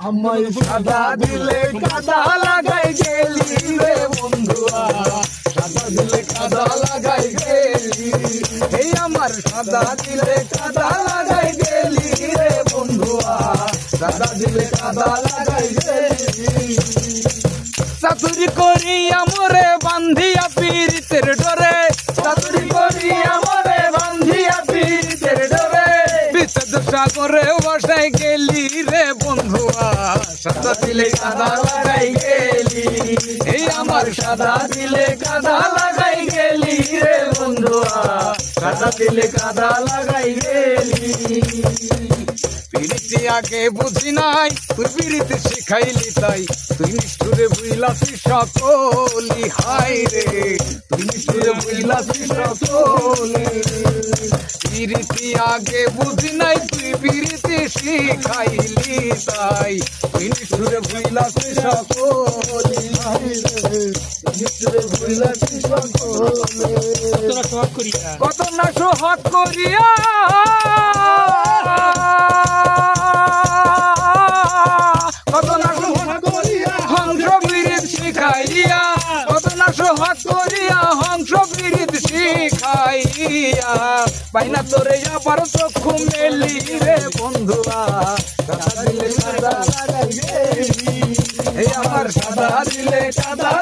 আমায় সাদা দিলে কাদা লাগাই গেলি রে বন্ধুয়া, সাদা দিলে কাদা লাগাই গেলি, এই আমার সাদা দিলে কাদা লাগাই গেলি রে বন্ধুয়া, সাদা দিলে কাদা লাগাই গেলি। চাতুরি করি আমরে বান্ধিয়া পীড়িতের ডরে, চাতুরি করি আমরে বান্ধিয়া পীড়িতের ডরে, বিচ্ছেদ সাগরে বসাই গেলি রে বন্ধুয়া, সাদা দিলে কাদা লাগাই গেলি, এই আমার সাদা দিলে কাদা লাগাই গেলি রে বন্ধুয়া, সাদা দিলে কাদা লাগাই গেলি। পিড়িতি আগে বুঝি নাই, তুই পিড়িতি শিখাইলি তাই, তুই নিষ্ঠুরে বুঝলাছি সকলি, হাই রে তুই নিষ্ঠুরে বুঝলাছি সকলি। পিড়িতি আগে বুঝি নাই, তুই পিড়িতি শিখাইলি তাই, তুই নিষ্ঠুরে বুঝলাছি সকলি, হাই রে নিষ্ঠুরে বুঝলাছি সকলি। কত না সোহাগ করিয়া হংস পীড়িত শিখাইয়া, পাইনা তোরে আবার চক্ষু মেলি রে বন্ধুয়া, সাদা দিলে কাদা লাগাই গেলি, এই আমার সাদা দিলে কাদা